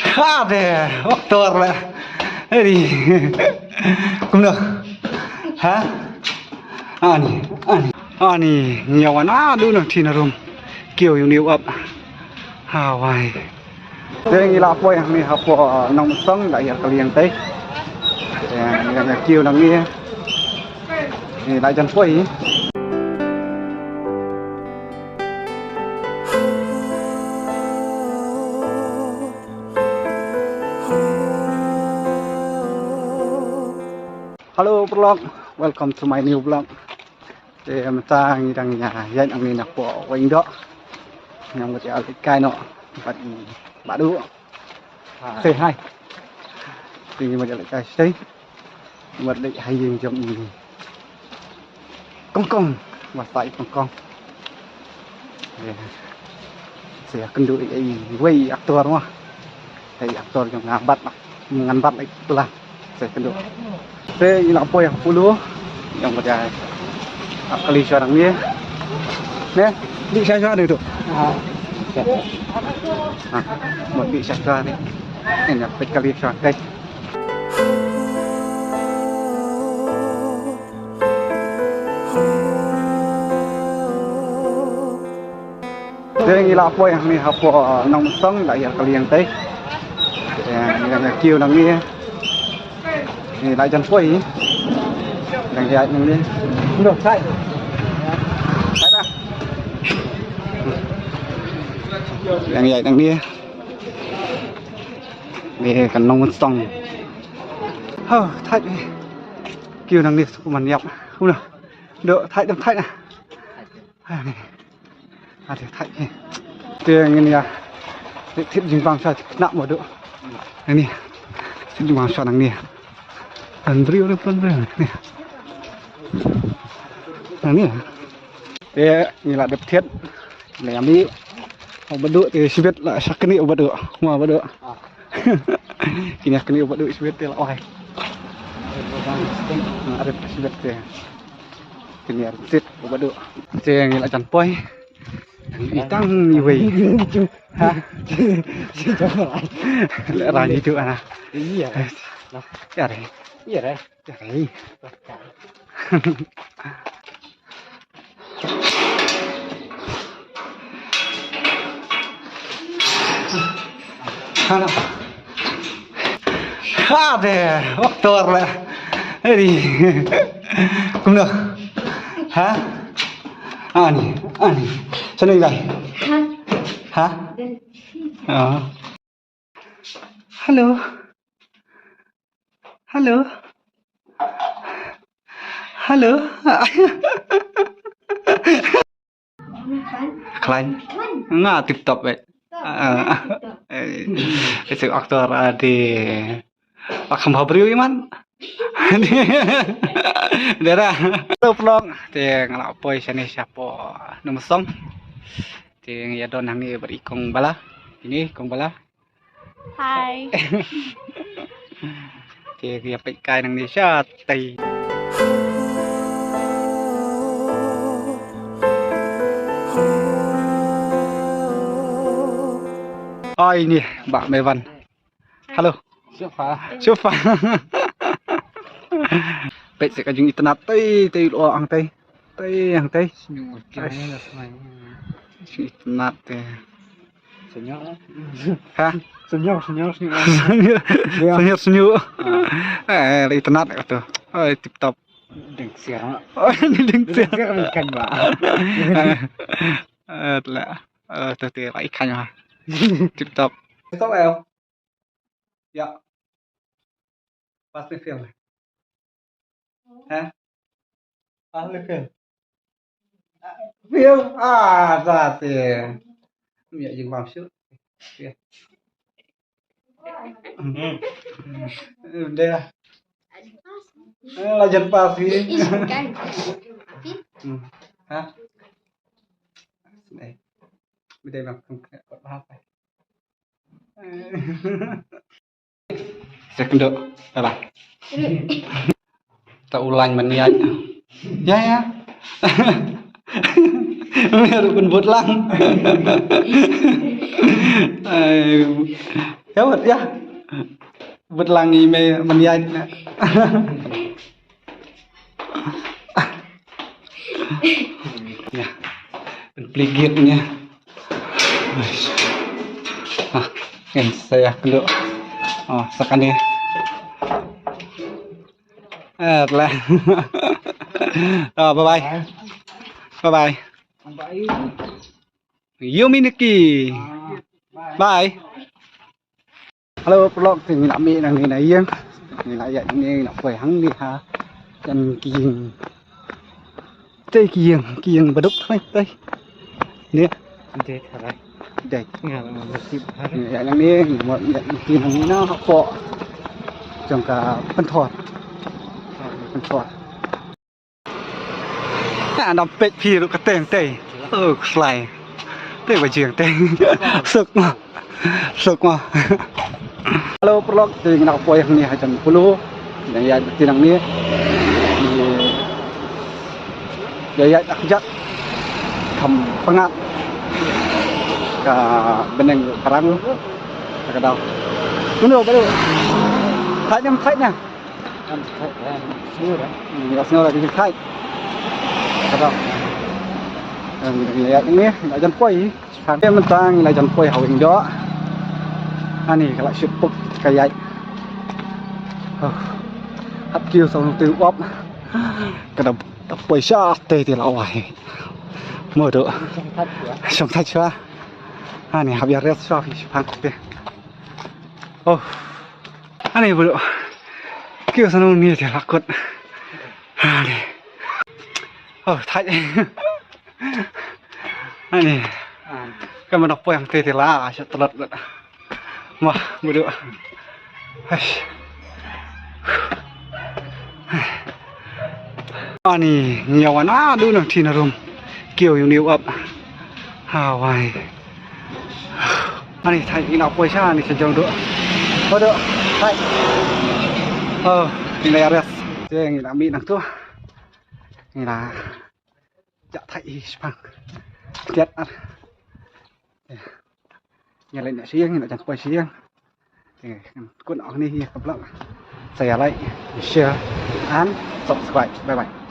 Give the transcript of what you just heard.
Ada, aktor lah. Ini, kumno, ha? Ani, nyawan aduh nanti narum, kêu yung niu up, Hawaii. Đây là apa yang ni apa nong song đại ở kalian tây, yang kêu nong ni, ni đại chân phơi. Hello vlog, welcome to my new vlog. Thì em ta đang nhà dân ông này là của anh đó, nhà một cái cây nọ, và bà đu, C2. Thì mà lại cây xây, một lại hay dùng trong công và phải công. Sẽ cân đối cái quay actor đúng không? Thì actor trong ngăn bắt lại là sẽ cân đối. Thế như là poi puluh yang berjaya kali seorang ni nè đi sai sai được tuh một bị sai sai này này là phải kali sai đây thế như là poi yang ni apa nong song đại kali yang tây yang kêu nang niนี่ลายจันทร์ฝอยอย่างใหญ่อย่างนี้ดูใช่ปะอย่างใหญ่อย่างนี้นี่กันน้องมันส่องเฮ้ยไทยคิวอย่างนี้มันยับคุณน่ะเด้อไทยต้องไทยนะนี่อาจจะไทยเจออย่างนี้นะทิศยิงบางชาติหนักหมดด้วยอย่างนี้ทิศยิงบางชาติอย่างนี้Andriu ni pun ber ni. Ni. Dia ni lah dapet. Ni ambil. Obaduk ti sibet lah sakni obaduk. Mau obaduk. Kini sakni obaduk sibet lah oi. Ada sibet dia. Kini ada sit obaduk. Dia ni lah canpoi. Itang ni wei. Ha. Lại ra như thế à? Iya. Ya deh. Iya deh. Ya deh. Halo. Ada, aktor lah. Ini, kumno, ha? Ani, sana ni. Ha? Oh. Halo. Halo. Halo. Klein. Nggak tip-top vậy. Sự actor di akan beriu iman. Daerah. Vlog. Thì ngalap poi sini siapa nomor song. Thì ya don hangi berikong bala. Ini kong bala. Hai. Thì cái bị cài năng đi xa tì ôi nè bạn mẹ Văn hello sofa bị sẽ có những internet tây lo ăn tây ăn tây internet ha senyum internet itu tip top dengsiar kan mbak là từ từ lại khanh à tip top top eo dạ pasti film ha pasti film ra thì mẹ dừng vào trước đây là dân pasti ha đây bên đây là không có bao này sẽ được đây là tàu lành mình nha ya Meron bot lang. ya bật ya bật langi me manyai na ya peligitnya kan saya dulu oh sekarang ini lah bye bye bye bye Yuminiki bye halo vlog thì mình làm gì là người này yên người lại dạy nghe nó khỏe hăng đi ha chân kiêng tây kiêng bật đúc thôi tây nè Dek harai. đây Ngal nasib harai. dạy làm nghe một dạy kiêng thằng nó học bọ trong cả phân thọt đọcเป็ดพี่ลูกกระเตงเตยใส่เตยไปเฉียงเตยสึกมาฮัลโหลปลอกตีนักปอยนี่ให้จันพูลูอย่างใหญ่ตีนังนี้ใหญ่ดักยักทำปังงัดกับเป็นหนึ่งพลังกระดาษคุณดูไปดูถ่ายยังถ่ายเนี่ย Kan semua dah. Nggak sengaja lagi khai. Kata. Lihat ini, nak jampoi. Dia mentang nak jampoi hau ing đó. Ani kalau sipuk kayak. Hấp kêu xong từ bóp. Cái đầu tập bơi xa tê thì lão hoài. Mở được. Xong thắt chưa? Ani hấp giờ rất sao thì phang tê. Ani vừa được. Kêu sao nó nghe thì lạc quật này thay này cái mà đọc poem thì lá sẽ tật được mà mới được này nhiều anh á đu nào thì nào rồi kiểu nhiều nhiều ập hào hoài này thay cái nào quay xa này sẽ chồng được thôi được thay ini là res thế người đã bị nặng tua người là chả thấy bằng chết ăn nhà lên nhà xiên nhà chẳng quay xiên quân áo này gặp lắm saya like share and subscribe bye bye